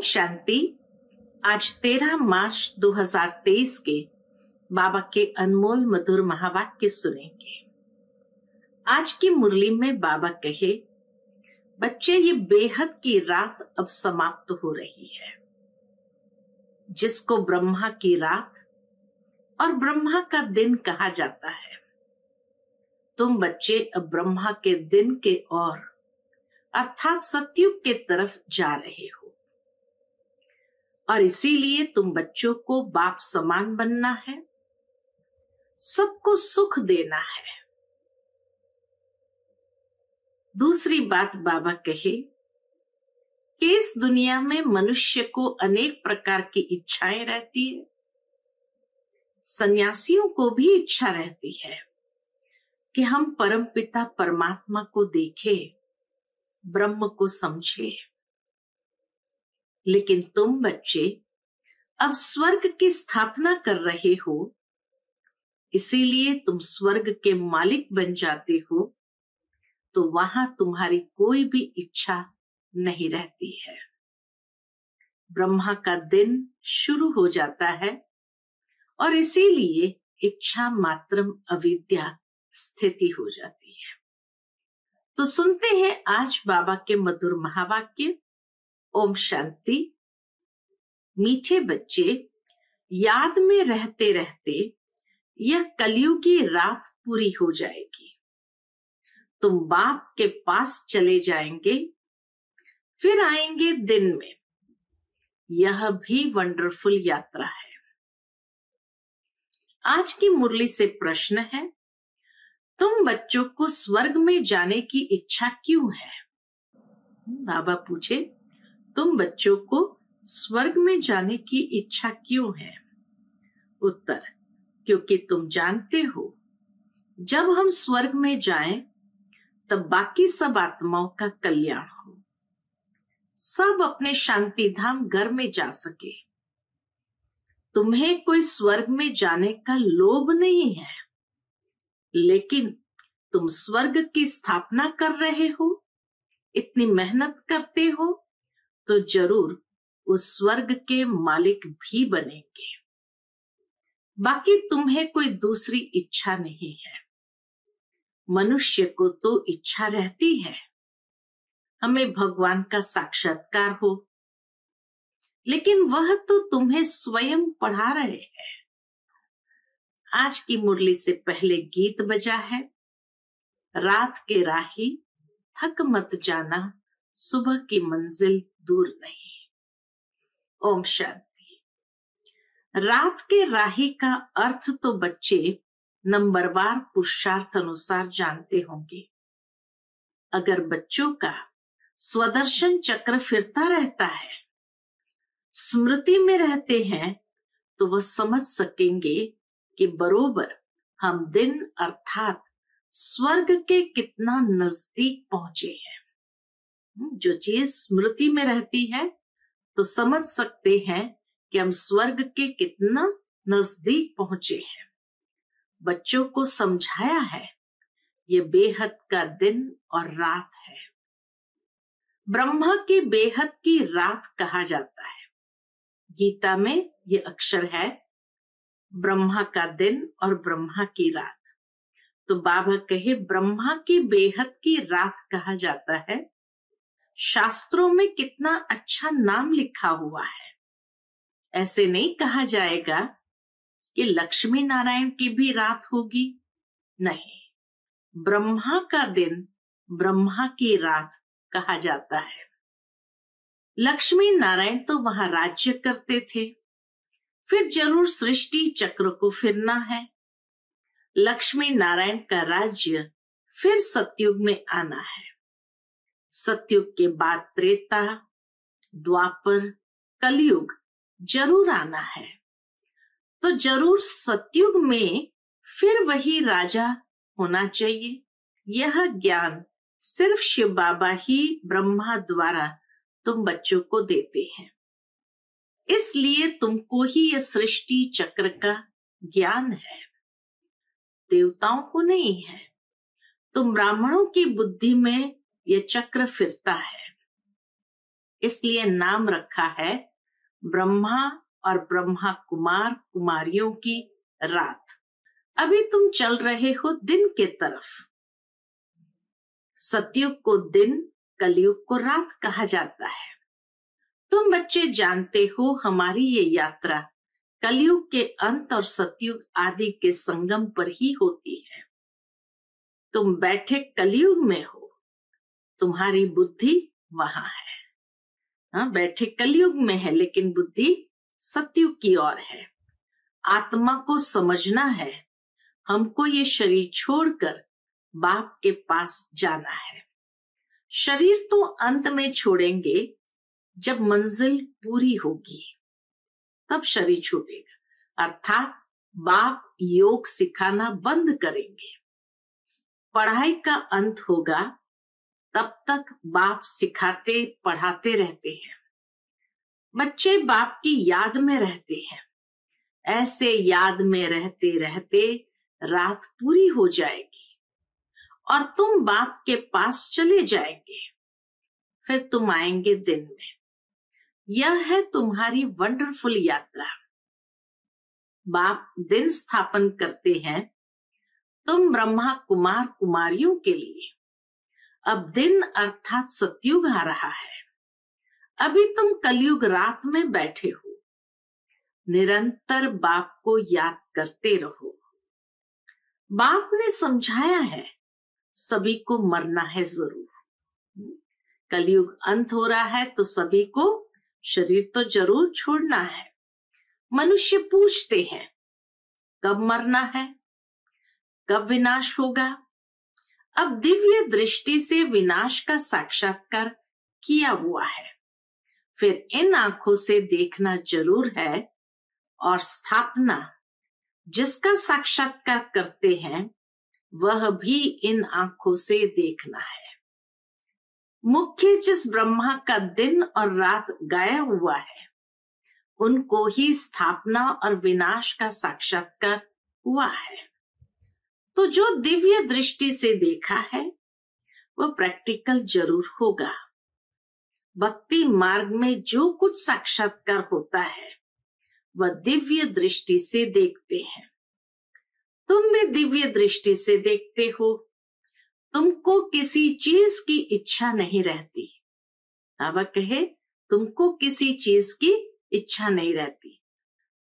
शांति। आज 13 मार्च 2023 के बाबा के अनमोल मधुर महावाक्य सुनेंगे। आज की मुरली में बाबा कहे, बच्चे ये बेहद की रात अब समाप्त हो रही है। जिसको ब्रह्मा की रात और ब्रह्मा का दिन कहा जाता है, तुम बच्चे अब ब्रह्मा के दिन के ओर अर्थात सतयुग के तरफ जा रहे हो और इसीलिए तुम बच्चों को बाप समान बनना है, सबको सुख देना है। दूसरी बात बाबा कहे कि इस दुनिया में मनुष्य को अनेक प्रकार की इच्छाएं रहती है। सन्यासियों को भी इच्छा रहती है कि हम परमपिता परमात्मा को देखें, ब्रह्म को समझे। लेकिन तुम बच्चे अब स्वर्ग की स्थापना कर रहे हो, इसीलिए तुम स्वर्ग के मालिक बन जाते हो, तो वहां तुम्हारी कोई भी इच्छा नहीं रहती है। ब्रह्मा का दिन शुरू हो जाता है और इसीलिए इच्छा मात्रम अविद्या स्थिति हो जाती है। तो सुनते हैं आज बाबा के मधुर महावाक्य। ओम शांति। मीठे बच्चे, याद में रहते रहते यह कलयुगी रात पूरी हो जाएगी। तुम बाप के पास चले जाएंगे, फिर आएंगे दिन में। यह भी वंडरफुल यात्रा है। आज की मुरली से प्रश्न है, तुम बच्चों को स्वर्ग में जाने की इच्छा क्यों है? बाबा पूछे, तुम बच्चों को स्वर्ग में जाने की इच्छा क्यों है? उत्तर, क्योंकि तुम जानते हो जब हम स्वर्ग में जाएं तब बाकी सब आत्माओं का कल्याण हो, सब अपने शांति धाम घर में जा सके। तुम्हें कोई स्वर्ग में जाने का लोभ नहीं है, लेकिन तुम स्वर्ग की स्थापना कर रहे हो, इतनी मेहनत करते हो, तो जरूर उस स्वर्ग के मालिक भी बनेंगे। बाकी तुम्हें कोई दूसरी इच्छा नहीं है। मनुष्य को तो इच्छा रहती है हमें भगवान का साक्षात्कार हो, लेकिन वह तो तुम्हें स्वयं पढ़ा रहे हैं। आज की मुरली से पहले गीत बजा है, रात के राही थक मत जाना, सुबह की मंजिल दूर नहीं। ओम शांति। रात के राही का अर्थ तो बच्चे नंबरवार पुरुषार्थ अनुसार जानते होंगे। अगर बच्चों का स्वदर्शन चक्र फिरता रहता है, स्मृति में रहते हैं, तो वह समझ सकेंगे कि बरोबर हम दिन अर्थात स्वर्ग के कितना नजदीक पहुंचे हैं। जो चीज स्मृति में रहती है तो समझ सकते हैं कि हम स्वर्ग के कितना नजदीक पहुंचे हैं। बच्चों को समझाया है ये बेहद का दिन और रात है। ब्रह्मा की बेहद की रात कहा जाता है। गीता में ये अक्षर है, ब्रह्मा का दिन और ब्रह्मा की रात। तो बाबा कहे, ब्रह्मा की बेहद की रात कहा जाता है। शास्त्रों में कितना अच्छा नाम लिखा हुआ है। ऐसे नहीं कहा जाएगा कि लक्ष्मी नारायण की भी रात होगी, नहीं। ब्रह्मा का दिन, ब्रह्मा की रात कहा जाता है। लक्ष्मी नारायण तो वहां राज्य करते थे, फिर जरूर सृष्टि चक्र को फिरना है। लक्ष्मी नारायण का राज्य फिर सतयुग में आना है। सतयुग के बाद त्रेता, द्वापर, कलयुग जरूर आना है। तो जरूर सतयुग में फिर वही राजा होना चाहिए। यह ज्ञान सिर्फ शिव बाबा ही ब्रह्मा द्वारा तुम बच्चों को देते हैं, इसलिए तुमको ही यह सृष्टि चक्र का ज्ञान है, देवताओं को नहीं है। तुम ब्राह्मणों की बुद्धि में यह चक्र फिरता है, इसलिए नाम रखा है ब्रह्मा और ब्रह्मा कुमार कुमारियों की रात। अभी तुम चल रहे हो दिन के तरफ। सतयुग को दिन, कलयुग को रात कहा जाता है। तुम बच्चे जानते हो हमारी ये यात्रा कलयुग के अंत और सतयुग आदि के संगम पर ही होती है। तुम बैठे कलयुग में हो, तुम्हारी बुद्धि वहां है। हाँ, बैठे कलयुग में है लेकिन बुद्धि सतयुग की ओर है। आत्मा को समझना है, हमको ये शरीर छोड़कर बाप के पास जाना है। शरीर तो अंत में छोड़ेंगे, जब मंजिल पूरी होगी तब शरीर छूटेगा, अर्थात बाप योग सिखाना बंद करेंगे। पढ़ाई का अंत होगा, तब तक बाप सिखाते पढ़ाते रहते हैं। बच्चे बाप की याद में रहते हैं। ऐसे याद में रहते रहते रात पूरी हो जाएगी और तुम बाप के पास चले जाएंगे। फिर तुम आएंगे दिन में। यह है तुम्हारी वंडरफुल यात्रा। बाप दिन स्थापन करते हैं तुम ब्रह्मा कुमार कुमारियों के लिए। अब दिन अर्थात सतयुग आ रहा है। अभी तुम कलयुग रात में बैठे हो। निरंतर बाप को याद करते रहो। बाप ने समझाया है सभी को मरना है जरूर। कलयुग अंत हो रहा है तो सभी को शरीर तो जरूर छोड़ना है। मनुष्य पूछते हैं कब मरना है, कब विनाश होगा। अब दिव्य दृष्टि से विनाश का साक्षात्कार किया हुआ है, फिर इन आंखों से देखना जरूर है। और स्थापना जिसका साक्षात्कार करते हैं वह भी इन आंखों से देखना है। मुख्य जिस ब्रह्मा का दिन और रात गाया हुआ है उनको ही स्थापना और विनाश का साक्षात्कार हुआ है। तो जो दिव्य दृष्टि से देखा है वह प्रैक्टिकल जरूर होगा। भक्ति मार्ग में जो कुछ साक्षात्कार होता है वह दिव्य दृष्टि से देखते हैं। तुम भी दिव्य दृष्टि से देखते हो। तुमको किसी चीज की इच्छा नहीं रहती। बाबा कहे तुमको किसी चीज की इच्छा नहीं रहती।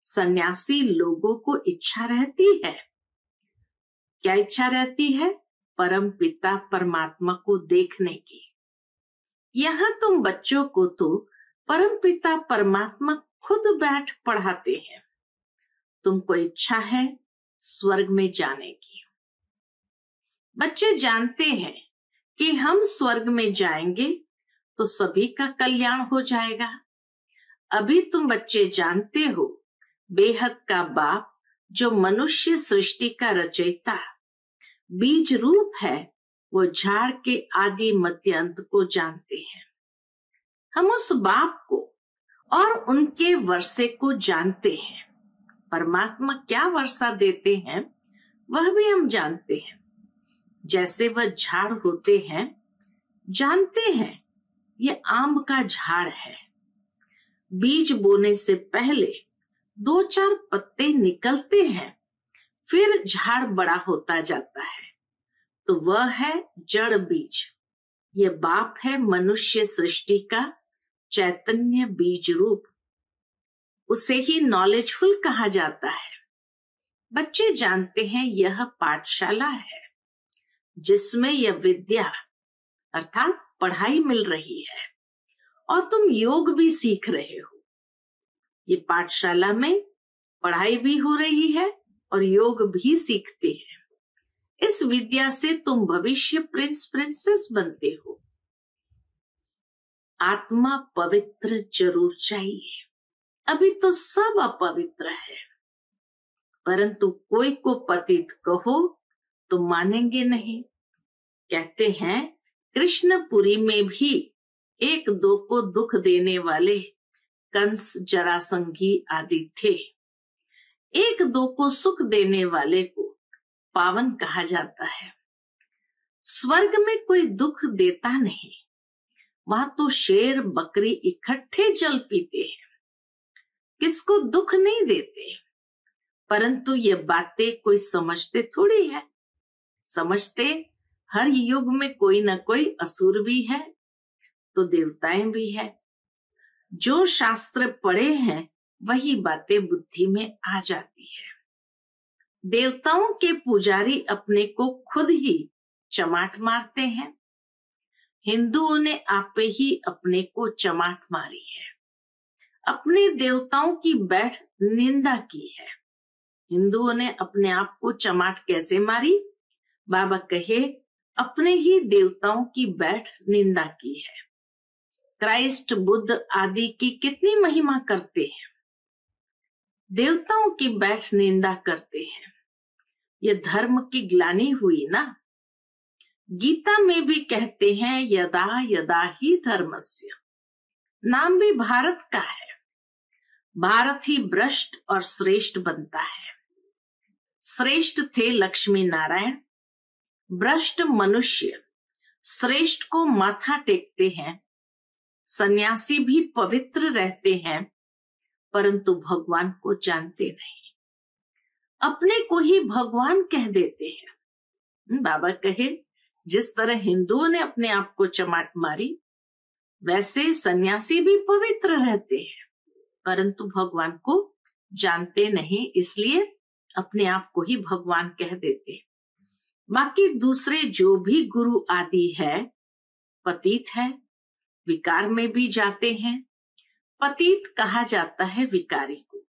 सन्यासी लोगों को इच्छा रहती है। क्या इच्छा रहती है? परम पिता परमात्मा को देखने की। यहाँ तुम बच्चों को तो परम पिता परमात्मा खुद बैठ पढ़ाते हैं। तुमको इच्छा है स्वर्ग में जाने की। बच्चे जानते हैं कि हम स्वर्ग में जाएंगे तो सभी का कल्याण हो जाएगा। अभी तुम बच्चे जानते हो बेहद का बाप जो मनुष्य सृष्टि का रचयिता बीज रूप है वो झाड़ के आदि मध्य अंत को जानते हैं। हम उस बाप को और उनके वर्षे को जानते हैं। परमात्मा क्या वर्षा देते हैं वह भी हम जानते हैं। जैसे वह झाड़ होते हैं, जानते हैं ये आम का झाड़ है। बीज बोने से पहले 2-4 पत्ते निकलते हैं, फिर झाड़ बड़ा होता जाता है। तो वह है जड़ बीज। ये बाप है मनुष्य सृष्टि का चैतन्य बीज रूप। उसे ही नॉलेजफुल कहा जाता है। बच्चे जानते हैं यह पाठशाला है जिसमें यह विद्या अर्थात पढ़ाई मिल रही है और तुम योग भी सीख रहे हो। ये पाठशाला में पढ़ाई भी हो रही है और योग भी सीखते हैं। इस विद्या से तुम भविष्य प्रिंस प्रिंसेस बनते हो। आत्मा पवित्र जरूर चाहिए। अभी तो सब अपवित्र है, परंतु कोई को पतित कहो तो मानेंगे नहीं। कहते हैं कृष्णपुरी में भी 1-2 को दुख देने वाले कंस जरासंघी आदि थे। 1-2 को सुख देने वाले को पावन कहा जाता है। स्वर्ग में कोई दुख देता नहीं। वहां तो शेर बकरी इकट्ठे जल पीते हैं, किसको दुख नहीं देते। परंतु ये बातें कोई समझते थोड़ी है। समझते हर युग में कोई ना कोई असुर भी है तो देवताएं भी है। जो शास्त्र पढ़े हैं वही बातें बुद्धि में आ जाती है। देवताओं के पुजारी अपने को खुद ही चमाट मारते हैं। हिंदुओं ने आपे ही अपने को चमाट मारी है, अपने देवताओं की बैठ निंदा की है। हिंदुओं ने अपने आप को चमाट कैसे मारी? बाबा कहे अपने ही देवताओं की बैठ निंदा की है। क्राइस्ट, बुद्ध आदि की कितनी महिमा करते हैं, देवताओं की बैठ निंदा करते हैं। ये धर्म की ग्लानि हुई ना। गीता में भी कहते हैं यदा यदा ही धर्मस्य। नाम भी भारत का है। भारत ही भ्रष्ट और श्रेष्ठ बनता है। श्रेष्ठ थे लक्ष्मी नारायण, भ्रष्ट मनुष्य श्रेष्ठ को माथा टेकते हैं। सन्यासी भी पवित्र रहते हैं परंतु भगवान को जानते नहीं, अपने को ही भगवान कह देते हैं। बाबा कहे जिस तरह हिंदुओं ने अपने आप को चमाट मारी वैसे सन्यासी भी पवित्र रहते हैं परंतु भगवान को जानते नहीं, इसलिए अपने आप को ही भगवान कह देते हैं। बाकी दूसरे जो भी गुरु आदि है पतित है, विकार में भी जाते हैं। पतित कहा जाता है विकारी को।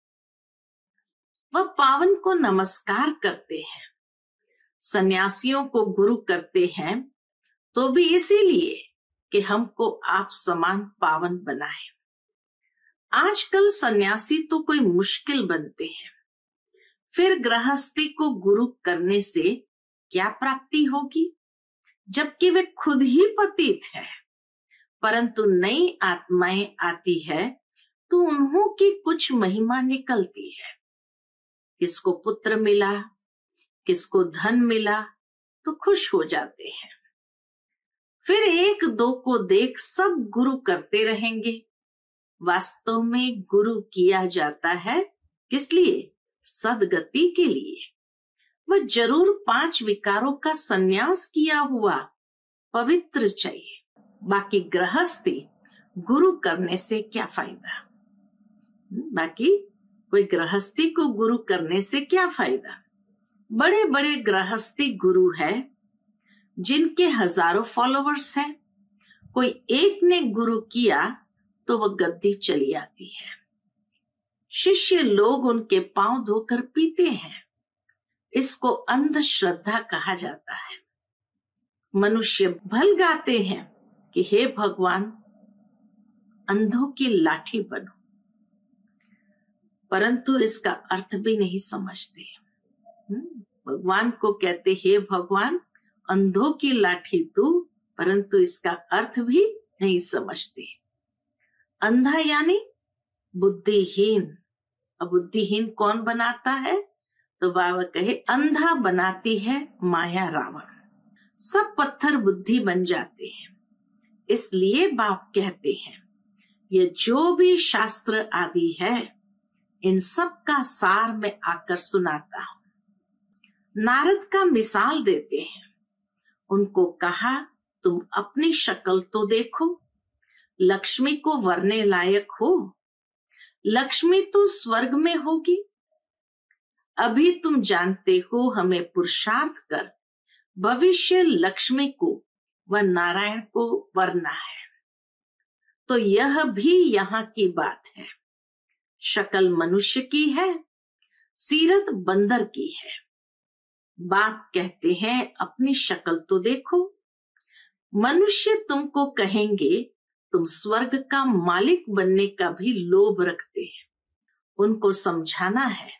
वह पावन को नमस्कार करते हैं, सन्यासियों को गुरु करते हैं तो भी इसीलिए कि हमको आप समान पावन बनाए। आजकल सन्यासी तो कोई मुश्किल बनते हैं, फिर गृहस्थी को गुरु करने से क्या प्राप्ति होगी, जबकि वे खुद ही पतित है। परंतु नई आत्माएं आती है तो उन्हों की कुछ महिमा निकलती है। किसको पुत्र मिला, किसको धन मिला तो खुश हो जाते हैं। फिर एक दो को देख सब गुरु करते रहेंगे। वास्तव में गुरु किया जाता है किस लिए? सदगति के लिए। वह जरूर 5 विकारों का संन्यास किया हुआ पवित्र चाहिए। बाकी गृहस्थी गुरु करने से क्या फायदा? बाकी कोई गृहस्थी को गुरु करने से क्या फायदा? बड़े बड़े गृहस्थी गुरु है जिनके हजारों फॉलोवर्स हैं, कोई एक ने गुरु किया तो वह गद्दी चली आती है। शिष्य लोग उनके पांव धोकर पीते हैं। इसको अंधश्रद्धा कहा जाता है। मनुष्य भल गाते हैं कि हे भगवान अंधों की लाठी बनो, परंतु इसका अर्थ भी नहीं समझते। भगवान को कहते हे भगवान अंधों की लाठी तू, परंतु इसका अर्थ भी नहीं समझते। अंधा यानी बुद्धिहीन। अब बुद्धिहीन कौन बनाता है? तो बाबा कहे अंधा बनाती है माया रावण। सब पत्थर बुद्धि बन जाते हैं। इसलिए बाप कहते हैं ये जो भी शास्त्र आदि है इन सब का सार में आकर सुनाता हूं। नारद का मिसाल देते हैं। उनको कहा तुम अपनी शक्ल तो देखो, लक्ष्मी को वरने लायक हो। लक्ष्मी तो स्वर्ग में होगी। अभी तुम जानते हो हमें पुरुषार्थ कर भविष्य लक्ष्मी को व नारायण को वरना है। तो यह भी यहाँ की बात है। शक्ल मनुष्य की है, सीरत बंदर की है। बाप कहते हैं अपनी शक्ल तो देखो। मनुष्य तुमको कहेंगे तुम स्वर्ग का मालिक बनने का भी लोभ रखते हैं। उनको समझाना है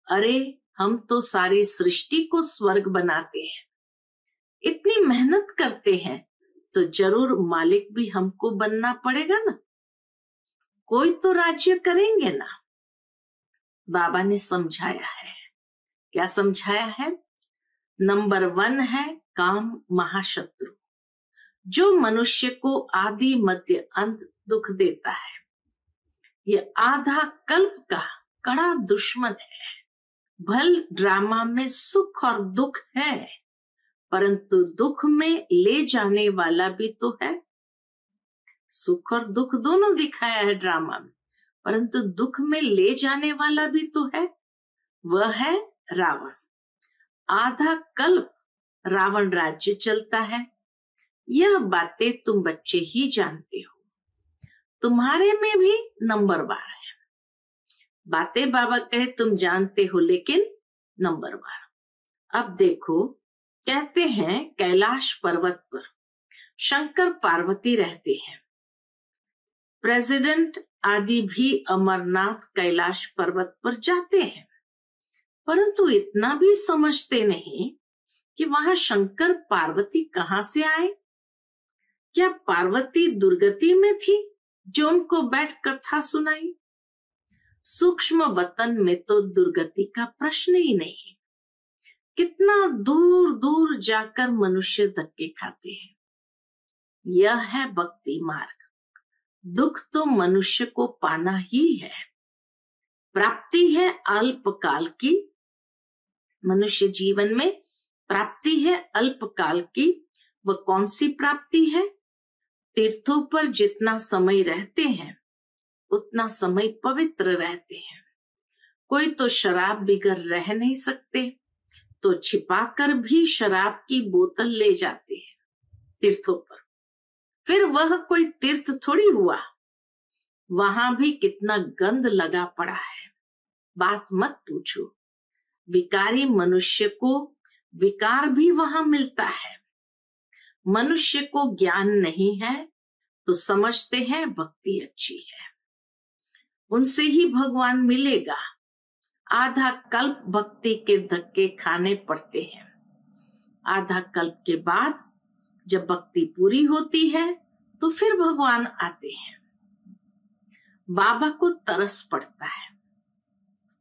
अरे हम तो सारी सृष्टि को स्वर्ग बनाते हैं, इतनी मेहनत करते हैं तो जरूर मालिक भी हमको बनना पड़ेगा ना, कोई तो राज्य करेंगे ना। बाबा ने समझाया है। क्या समझाया है? नंबर 1 है काम महाशत्रु। जो मनुष्य को आदि मध्य अंत दुख देता है। ये आधा कल्प का कड़ा दुश्मन है। भल ड्रामा में सुख और दुख है, परंतु दुख में ले जाने वाला भी तो है। सुख और दुख दोनों दिखाया है ड्रामा में, परंतु दुख में ले जाने वाला भी तो है, वह है रावण। आधा कल्प रावण राज्य चलता है। यह बातें तुम बच्चे ही जानते हो। तुम्हारे में भी नंबरवार है। बातें बाबा कहे तुम जानते हो, लेकिन नंबरवार। अब देखो, कहते हैं कैलाश पर्वत पर शंकर पार्वती रहते हैं। प्रेसिडेंट आदि भी अमरनाथ कैलाश पर्वत पर जाते हैं, परंतु इतना भी समझते नहीं कि वहां शंकर पार्वती कहां से आए। क्या पार्वती दुर्गति में थी जो उनको बैठ कथा सुनाई? सूक्ष्म वतन में तो दुर्गति का प्रश्न ही नहीं। कितना दूर दूर जाकर मनुष्य धक्के खाते हैं। यह है भक्ति मार्ग। दुख तो मनुष्य को पाना ही है। प्राप्ति है अल्पकाल की। मनुष्य जीवन में प्राप्ति है अल्पकाल की। वह कौन सी प्राप्ति है? तीर्थों पर जितना समय रहते हैं उतना समय पवित्र रहते हैं। कोई तो शराब बिगर रह नहीं सकते, तो छिपाकर भी शराब की बोतल ले जाते हैं तीर्थों पर। फिर वह कोई तीर्थ थोड़ी हुआ, वहां भी कितना गंध लगा पड़ा है। बात मत पूछो। विकारी मनुष्य को विकार भी वहां मिलता है। मनुष्य को ज्ञान नहीं है तो समझते हैं भक्ति अच्छी है, उनसे ही भगवान मिलेगा। आधा कल्प भक्ति के धक्के खाने पड़ते हैं। आधा कल्प के बाद जब भक्ति पूरी होती है तो फिर भगवान आते हैं। बाबा को तरस पड़ता है।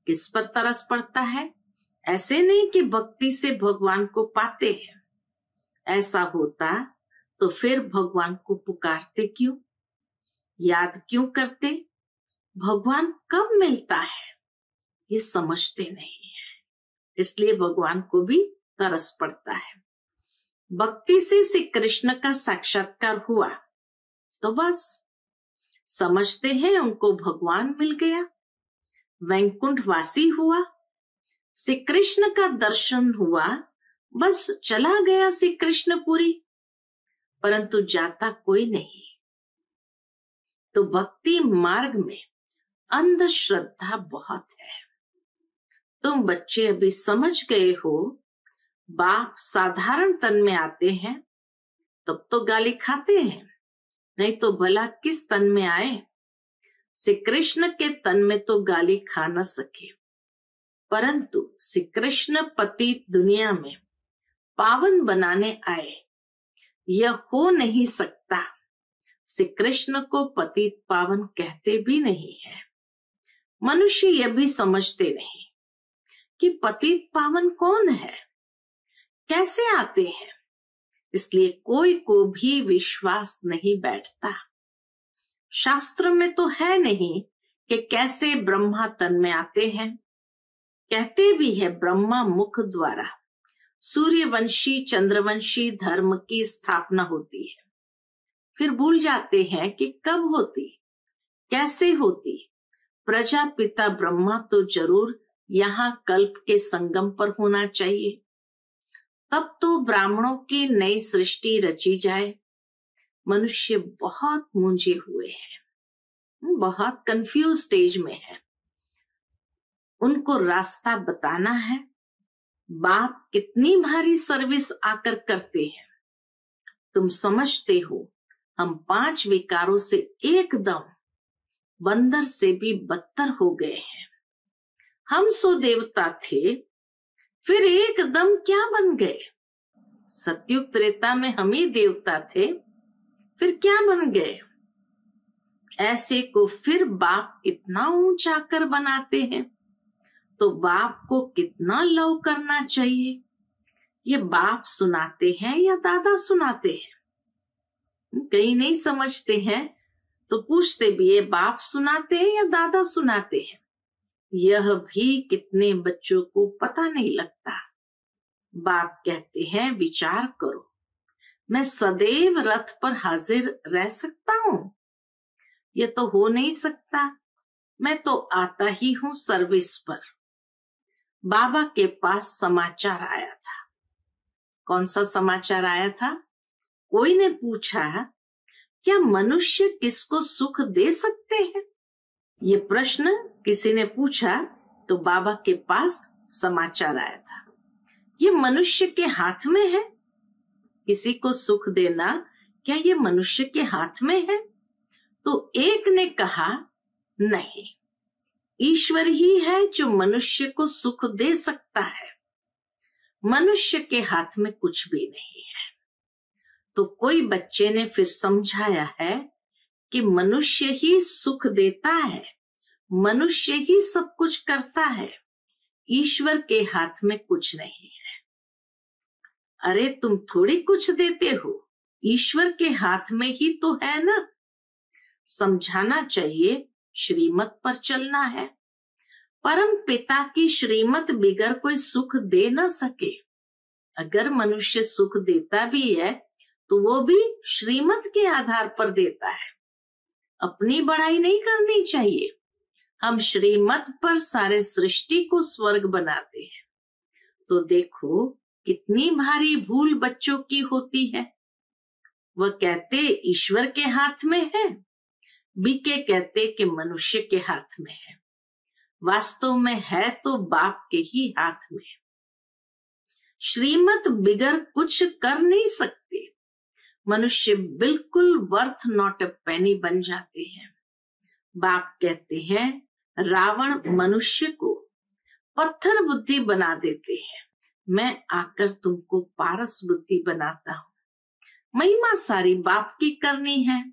किस पर तरस पड़ता है? ऐसे नहीं कि भक्ति से भगवान को पाते हैं। ऐसा होता तो फिर भगवान को पुकारते क्यों, याद क्यों करते? भगवान कब मिलता है ये समझते नहीं है, इसलिए भगवान को भी तरस पड़ता है। भक्ति से श्री कृष्ण का साक्षात्कार हुआ तो बस समझते हैं उनको भगवान मिल गया। वैकुंठ वासी हुआ, श्री कृष्ण का दर्शन हुआ, बस चला गया श्री कृष्ण पुरी, परंतु जाता कोई नहीं। तो भक्ति मार्ग में अंधश्रद्धा बहुत है। तुम बच्चे अभी समझ गए हो। बाप साधारण तन में आते हैं तब तो गाली खाते हैं, नहीं तो भला किस तन में आए? श्री कृष्ण के तन में तो गाली खा न सके, परंतु श्री कृष्ण पतित दुनिया में पावन बनाने आए। यह हो नहीं सकता। श्री कृष्ण को पतित पावन कहते भी नहीं है। मनुष्य यह भी समझते नहीं कि पतित पावन कौन है, कैसे आते हैं, इसलिए कोई को भी विश्वास नहीं बैठता। शास्त्र में तो है नहीं कि कैसे ब्रह्मा तन में आते हैं। कहते भी है ब्रह्मा मुख द्वारा सूर्यवंशी चंद्रवंशी धर्म की स्थापना होती है। फिर भूल जाते हैं कि कब होती, कैसे होती। प्रजापिता ब्रह्मा तो जरूर यहाँ कल्प के संगम पर होना चाहिए, तब तो ब्राह्मणों की नई सृष्टि रची जाए। मनुष्य बहुत मूंझे हुए हैं, बहुत कंफ्यूज स्टेज में है। उनको रास्ता बताना है। बाप कितनी भारी सर्विस आकर करते हैं। तुम समझते हो हम 5 विकारों से एकदम बंदर से भी बदतर हो गए हैं। हम सो देवता थे, फिर एकदम क्या बन गए? सतयुग त्रेता में हम ही देवता थे, फिर क्या बन गए? ऐसे को फिर बाप कितना ऊंचा कर बनाते हैं। तो बाप को कितना लव करना चाहिए। ये बाप सुनाते हैं या दादा सुनाते हैं? कई नहीं समझते हैं तो पूछते भी ये बाप सुनाते हैं या दादा सुनाते हैं, यह भी कितने बच्चों को पता नहीं लगता। बाप कहते हैं विचार करो, मैं सदैव रथ पर हाजिर रह सकता हूँ? ये तो हो नहीं सकता। मैं तो आता ही हूँ सर्विस पर। बाबा के पास समाचार आया था। कौन सा समाचार आया था? कोई ने पूछा, क्या मनुष्य किसको सुख दे सकते हैं? ये प्रश्न किसी ने पूछा तो बाबा के पास समाचार आया था। ये मनुष्य के हाथ में है? किसी को सुख देना क्या ये मनुष्य के हाथ में है? तो एक ने कहा, नहीं, ईश्वर ही है जो मनुष्य को सुख दे सकता है, मनुष्य के हाथ में कुछ भी नहीं है। तो कोई बच्चे ने फिर समझाया है कि मनुष्य ही सुख देता है, मनुष्य ही सब कुछ करता है, ईश्वर के हाथ में कुछ नहीं है। अरे तुम थोड़ी कुछ देते हो, ईश्वर के हाथ में ही तो है ना। समझाना चाहिए, श्रीमत पर चलना है। परम पिता की श्रीमत बिगर कोई सुख दे न सके। अगर मनुष्य सुख देता भी है तो वो भी श्रीमत के आधार पर देता है। अपनी बड़ाई नहीं करनी चाहिए। हम श्रीमत पर सारे सृष्टि को स्वर्ग बनाते हैं। तो देखो कितनी भारी भूल बच्चों की होती है। वह कहते ईश्वर के हाथ में है, बीके कहते कि मनुष्य के हाथ में है। वास्तव में है तो बाप के ही हाथ में। श्रीमत बिगर कुछ कर नहीं सकते। मनुष्य बिल्कुल वर्थ नॉट अ पेनी बन जाते हैं। बाप कहते हैं रावण मनुष्य को पत्थर बुद्धि बना देते हैं, मैं आकर तुमको पारस बुद्धि बनाता हूँ। महिमा सारी बाप की करनी है।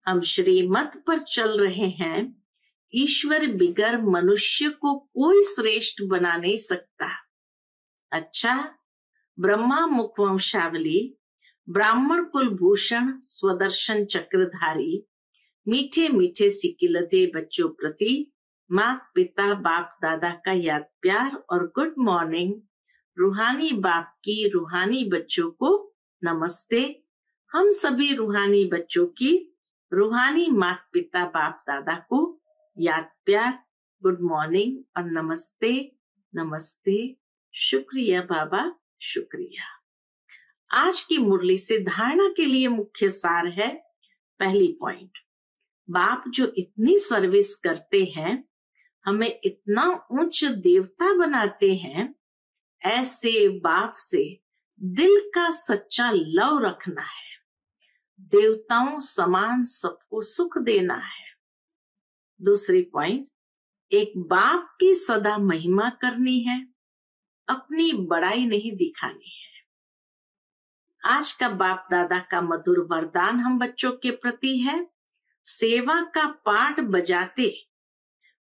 हम श्रीमत पर चल रहे हैं। ईश्वर बिगर मनुष्य को कोई श्रेष्ठ बना नहीं सकता। अच्छा, ब्रह्मा मुखवंशावली, ब्राह्मण कुलभूषण, स्वदर्शन चक्रधारी, मीठे मीठे सिकिलते बच्चों प्रति माता पिता बाप दादा का याद प्यार और गुड मॉर्निंग। रूहानी बाप की रूहानी बच्चों को नमस्ते। हम सभी रूहानी बच्चों की रूहानी माता पिता बाप दादा को याद प्यार, गुड मॉर्निंग और नमस्ते नमस्ते। शुक्रिया बाबा, शुक्रिया। आज की मुरली से धारणा के लिए मुख्य सार है। पहली पॉइंट, बाप जो इतनी सर्विस करते हैं, हमें इतना उच्च देवता बनाते हैं, ऐसे बाप से दिल का सच्चा लव रखना है। देवताओं समान सबको सुख देना है। दूसरी पॉइंट, एक बाप की सदा महिमा करनी है, अपनी बड़ाई नहीं दिखानी है। आज का बाप दादा का मधुर वरदान हम बच्चों के प्रति है, सेवा का पाठ बजाते,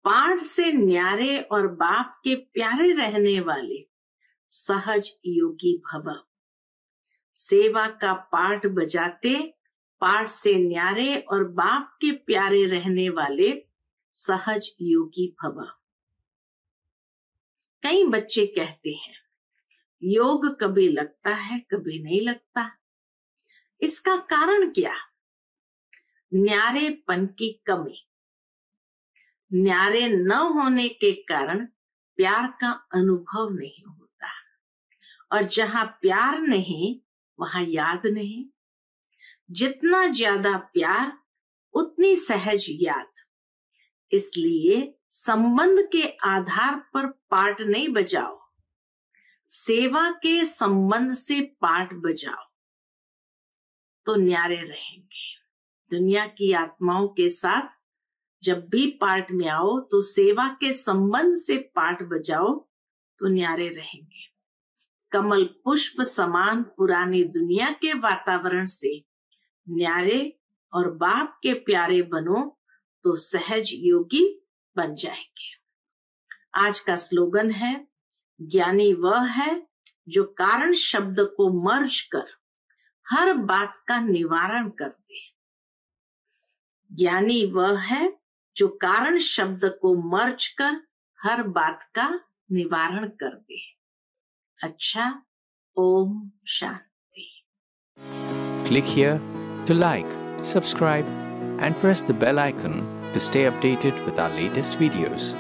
पाठ से न्यारे और बाप के प्यारे रहने वाले सहज योगी भव। सेवा का पाठ बजाते, पाठ से न्यारे और बाप के प्यारे रहने वाले सहज योगी भव। कई बच्चे कहते हैं योग कभी लगता है कभी नहीं लगता। इसका कारण क्या? न्यारेपन की कमी। न्यारे न होने के कारण प्यार का अनुभव नहीं होता, और जहां प्यार नहीं वहां याद नहीं। जितना ज्यादा प्यार उतनी सहज याद। इसलिए संबंध के आधार पर पाठ नहीं बजाओ, सेवा के संबंध से पाठ बजाओ तो न्यारे रहेंगे। दुनिया की आत्माओं के साथ जब भी पाठ में आओ तो सेवा के संबंध से पाठ बजाओ तो न्यारे रहेंगे। कमल पुष्प समान पुरानी दुनिया के वातावरण से न्यारे और बाप के प्यारे बनो तो सहज योगी बन जाएंगे। आज का स्लोगन है, ज्ञानी वह है जो कारण शब्द को मर्ज कर हर बात का निवारण कर दे। ज्ञानी वह है जो कारण शब्द को मर्ज कर हर बात का निवारण कर दे। अच्छा, Om Shanti. Click here to like, subscribe, and press the bell icon to stay updated with our latest videos.